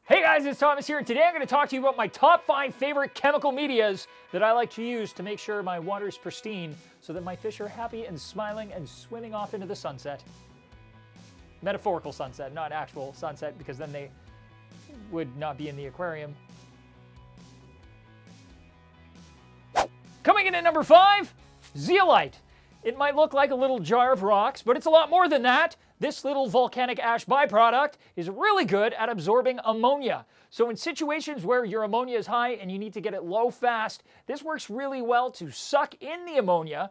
Hey guys, it's Thomas here, and today I'm going to talk to you about my top 5 favorite chemical medias that I like to use to make sure my water is pristine so that my fish are happy and smiling and swimming off into the sunset. Metaphorical sunset, not actual sunset, because then they would not be in the aquarium. Coming in at number 5, Zeolite. It might look like a little jar of rocks, but it's a lot more than that. This little volcanic ash byproduct is really good at absorbing ammonia. So in situations where your ammonia is high and you need to get it low fast, this works really well to suck in the ammonia,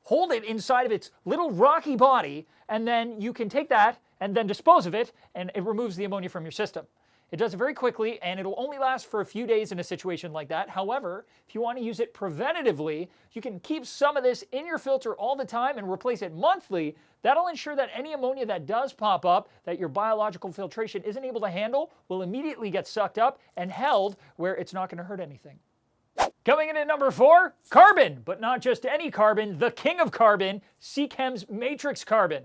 hold it inside of its little rocky body, and then you can take that and then dispose of it, and it removes the ammonia from your system. It does it very quickly, and it'll only last for a few days in a situation like that. However, if you want to use it preventatively, you can keep some of this in your filter all the time and replace it monthly. That'll ensure that any ammonia that does pop up that your biological filtration isn't able to handle will immediately get sucked up and held where it's not going to hurt anything. Coming in at number 4, carbon, but not just any carbon, the king of carbon, Chem's matrix carbon.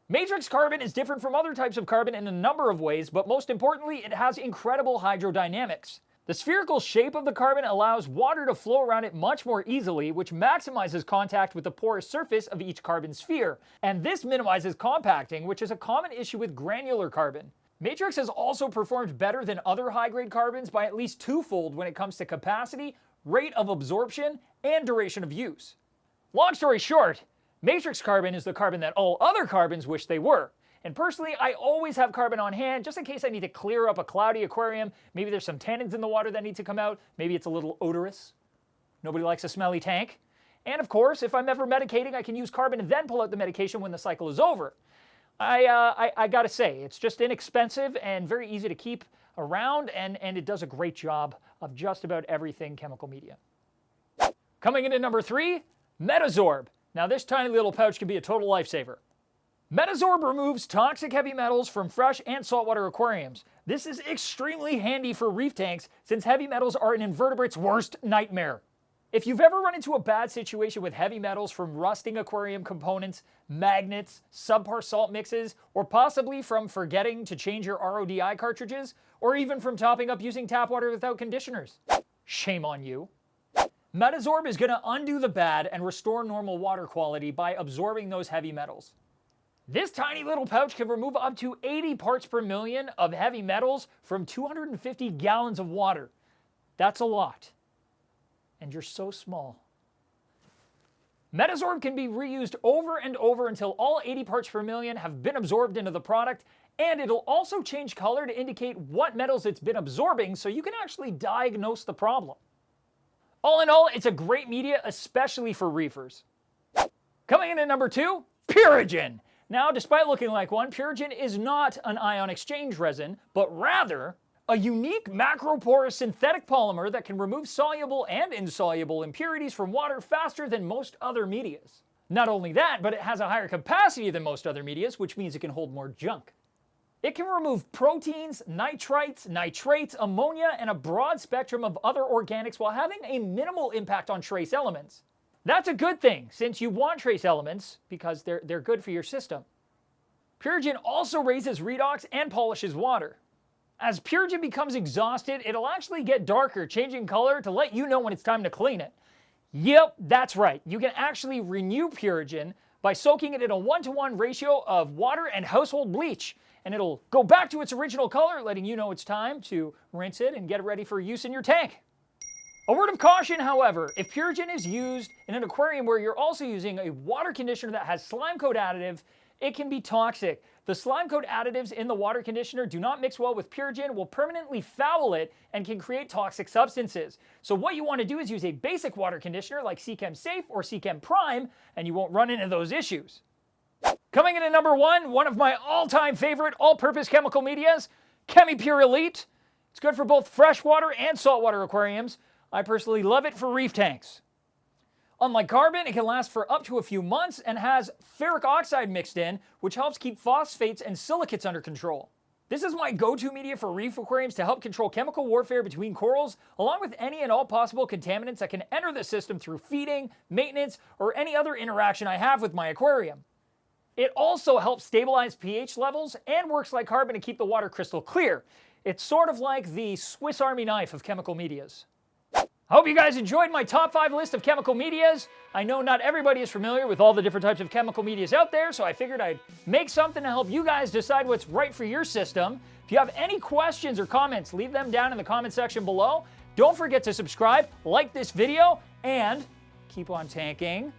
Matrix carbon is different from other types of carbon in a number of ways, but most importantly, it has incredible hydrodynamics. The spherical shape of the carbon allows water to flow around it much more easily, which maximizes contact with the porous surface of each carbon sphere. And this minimizes compacting, which is a common issue with granular carbon. Matrix has also performed better than other high-grade carbons by at least twofold when it comes to capacity, rate of absorption, and duration of use. Long story short, matrix carbon is the carbon that all other carbons wish they were. And personally, I always have carbon on hand just in case I need to clear up a cloudy aquarium. Maybe there's some tannins in the water that need to come out. Maybe it's a little odorous. Nobody likes a smelly tank. And of course, if I'm ever medicating, I can use carbon and then pull out the medication when the cycle is over. I gotta say, it's just inexpensive and very easy to keep around, and it does a great job of just about everything chemical media. Coming in at number 3, Metazorb. Now this tiny little pouch can be a total lifesaver. Metazorb removes toxic heavy metals from fresh and saltwater aquariums. This is extremely handy for reef tanks since heavy metals are an invertebrate's worst nightmare. If you've ever run into a bad situation with heavy metals from rusting aquarium components, magnets, subpar salt mixes, or possibly from forgetting to change your RODI cartridges, or even from topping up using tap water without conditioners, shame on you. Metazorb is going to undo the bad and restore normal water quality by absorbing those heavy metals. This tiny little pouch can remove up to 80 parts per million of heavy metals from 250 gallons of water. That's a lot. And you're so small. Metazorb can be reused over and over until all 80 parts per million have been absorbed into the product, and it'll also change color to indicate what metals it's been absorbing so you can actually diagnose the problem. All in all, it's a great media, especially for reefers. Coming in at number 2, Purgen. Now, despite looking like one, Purgen is not an ion exchange resin, but rather a unique macroporous synthetic polymer that can remove soluble and insoluble impurities from water faster than most other medias. Not only that, but it has a higher capacity than most other medias, which means it can hold more junk. It can remove proteins, nitrites, nitrates, ammonia, and a broad spectrum of other organics while having a minimal impact on trace elements. That's a good thing, since you want trace elements because they're good for your system. Purgen also raises redox and polishes water. As Purgen becomes exhausted, it'll actually get darker, changing color to let you know when it's time to clean it. Yep, that's right. You can actually renew Purgen by soaking it in a 1-to-1 ratio of water and household bleach, and it'll go back to its original color, letting you know it's time to rinse it and get it ready for use in your tank. A word of caution, however, if Purgen is used in an aquarium where you're also using a water conditioner that has slime coat additive, it can be toxic. The slime coat additives in the water conditioner do not mix well with Purgen, will permanently foul it, and can create toxic substances. So what you want to do is use a basic water conditioner like Chem Safe or Chem Prime, and you won't run into those issues. Coming in at number 1, one of my all-time favorite all-purpose chemical medias, Chemi Pure Elite. It's good for both freshwater and saltwater aquariums. I personally love it for reef tanks. Unlike carbon, it can last for up to a few months and has ferric oxide mixed in, which helps keep phosphates and silicates under control. This is my go-to media for reef aquariums to help control chemical warfare between corals, along with any and all possible contaminants that can enter the system through feeding, maintenance, or any other interaction I have with my aquarium. It also helps stabilize pH levels and works like carbon to keep the water crystal clear. It's sort of like the Swiss Army knife of chemical medias. I hope you guys enjoyed my top 5 list of chemical medias. I know not everybody is familiar with all the different types of chemical medias out there, so I figured I'd make something to help you guys decide what's right for your system. If you have any questions or comments, leave them down in the comment section below. Don't forget to subscribe, like this video, and keep on tanking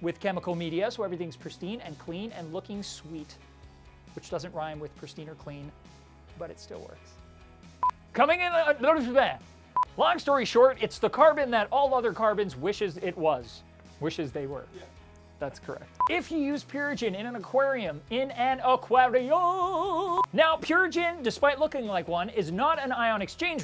with chemical media so everything's pristine and clean and looking sweet, which doesn't rhyme with pristine or clean, but it still works. Coming in, long story short, it's the carbon that all other carbons wishes it was. Wishes they were. Yeah. That's correct. If you use Purgen in an aquarium, Now, Purgen, despite looking like one, is not an ion exchange